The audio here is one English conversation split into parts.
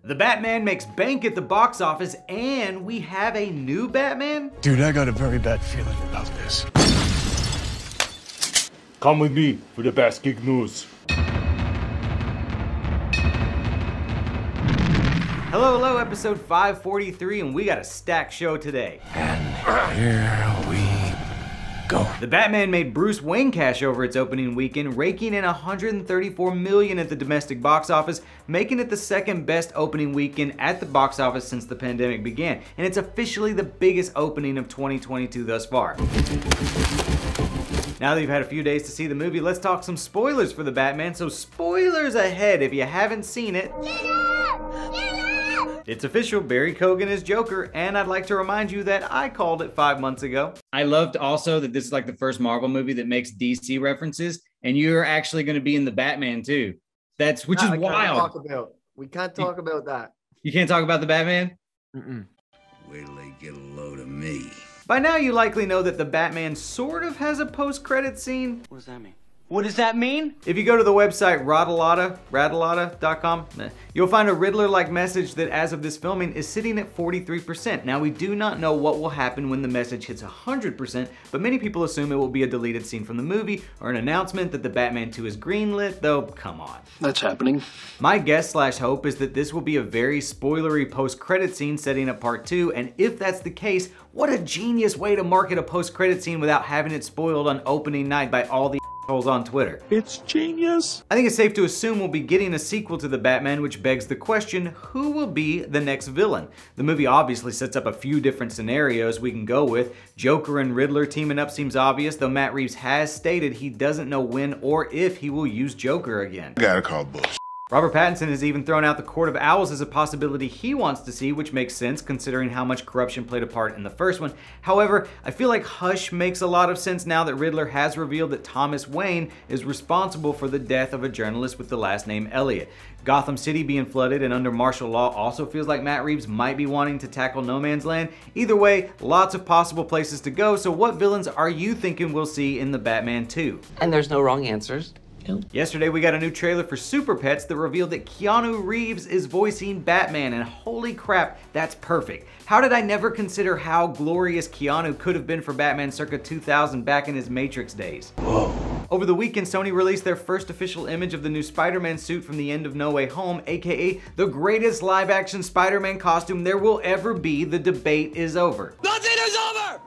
The Batman makes bank at the box office, and we have a new Batman? Dude, I got a very bad feeling about this. Come with me for the best geek news. Hello, hello, episode 543, and we got a stacked show today. And here we go. The Batman made Bruce Wayne cash over its opening weekend, raking in $134 million at the domestic box office, making it the second best opening weekend at the box office since the pandemic began, and it's officially the biggest opening of 2022 thus far. Now that you've had a few days to see the movie, let's talk some spoilers for the Batman. So spoilers ahead if you haven't seen it. It's official, Barry Keoghan is Joker, and I'd like to remind you that I called it 5 months ago. I loved also that this is like the first Marvel movie that makes DC references, and you're actually going to be in the Batman too. Which is wild. We can't talk about that. You can't talk about the Batman? Mm-mm. Wait till they get a load of me. By now you likely know that the Batman sort of has a post-credit scene. What does that mean? What does that mean? If you go to the website radalada.com, you'll find a Riddler-like message that as of this filming is sitting at 43%. Now we do not know what will happen when the message hits 100%, but many people assume it will be a deleted scene from the movie or an announcement that the Batman 2 is greenlit, though come on. That's happening. My guess/hope is that this will be a very spoilery post-credit scene setting up part 2, and if that's the case, what a genius way to market a post-credit scene without having it spoiled on opening night by all the assholes on Twitter. It's genius. I think it's safe to assume we'll be getting a sequel to The Batman, which begs the question, who will be the next villain? The movie obviously sets up a few different scenarios we can go with. Joker and Riddler teaming up seems obvious, though Matt Reeves has stated he doesn't know when or if he will use Joker again. Gotta call bullshit. Robert Pattinson has even thrown out the Court of Owls as a possibility he wants to see, which makes sense considering how much corruption played a part in the first one. However, I feel like Hush makes a lot of sense now that Riddler has revealed that Thomas Wayne is responsible for the death of a journalist with the last name Elliot. Gotham City being flooded and under martial law also feels like Matt Reeves might be wanting to tackle No Man's Land. Either way, lots of possible places to go, so what villains are you thinking we'll see in The Batman 2? And there's no wrong answers. Yesterday we got a new trailer for Super Pets that revealed that Keanu Reeves is voicing Batman, and holy crap, that's perfect. How did I never consider how glorious Keanu could have been for Batman circa 2000 back in his Matrix days? Whoa. Over the weekend, Sony released their first official image of the new SpiderMan suit from the end of No Way Home, aka the greatest live-action Spider-Man costume there will ever be. The debate is over. Nothing is over!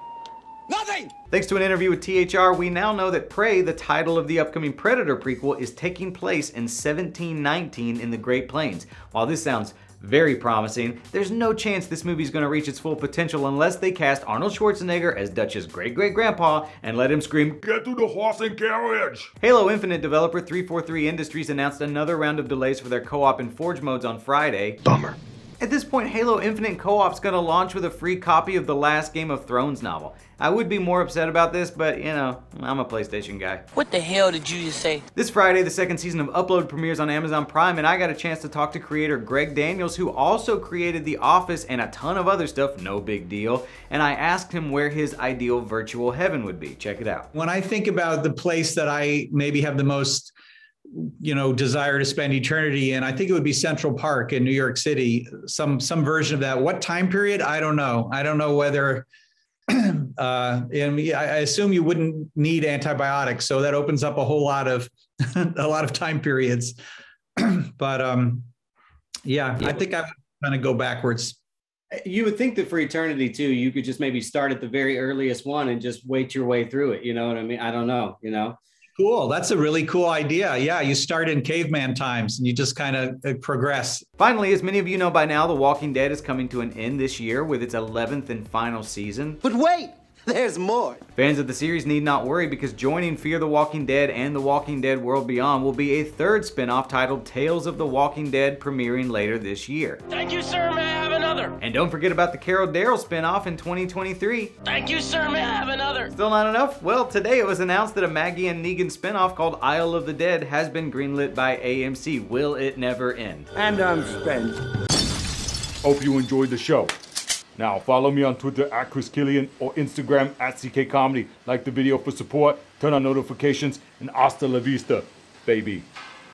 Nothing! Thanks to an interview with THR, we now know that Prey, the title of the upcoming Predator prequel, is taking place in 1719 in the Great Plains. While this sounds very promising, there's no chance this movie's gonna reach its full potential unless they cast Arnold Schwarzenegger as Dutch's great-great-grandpa and let him scream, Get to the horse and carriage! Halo Infinite developer 343 Industries announced another round of delays for their co-op and Forge modes on Friday. Bummer. At this point, Halo Infinite Co-op's gonna launch with a free copy of the last Game of Thrones novel. I would be more upset about this, but you know, I'm a PlayStation guy. What the hell did you just say? This Friday, the second season of Upload premieres on Amazon Prime, and I got a chance to talk to creator Greg Daniels, who also created The Office and a ton of other stuff, no big deal, and I asked him where his ideal virtual heaven would be. Check it out. When I think about the place that I maybe have the most desire to spend eternity in, I think it would be Central Park in New York City, some version of that. What time period? I don't know. I don't know whether, and I assume you wouldn't need antibiotics. So that opens up a whole lot of, time periods. But yeah, I think I would kind of go backwards. You would think that for eternity too, you could just maybe start at the very earliest one and just wait your way through it. You know what I mean? I don't know, Cool. That's a really cool idea. Yeah, you start in caveman times and you just kind of progress. Finally, as many of you know by now, The Walking Dead is coming to an end this year with its 11th and final season. But wait! There's more. Fans of the series need not worry because joining Fear the Walking Dead and The Walking Dead World Beyond will be a third spin-off titled Tales of the Walking Dead premiering later this year. Thank you, sir. May I have another? And don't forget about the Carol Daryl spin-off in 2023. Thank you, sir. May I have another? Still not enough? Well, today it was announced that a Maggie and Negan spin-off called Isle of the Dead has been greenlit by AMC. Will it never end? And I'm spent. Hope you enjoyed the show. Now follow me on Twitter at Chris Killian or Instagram at CK Comedy. Like the video for support, turn on notifications, and hasta la vista, baby.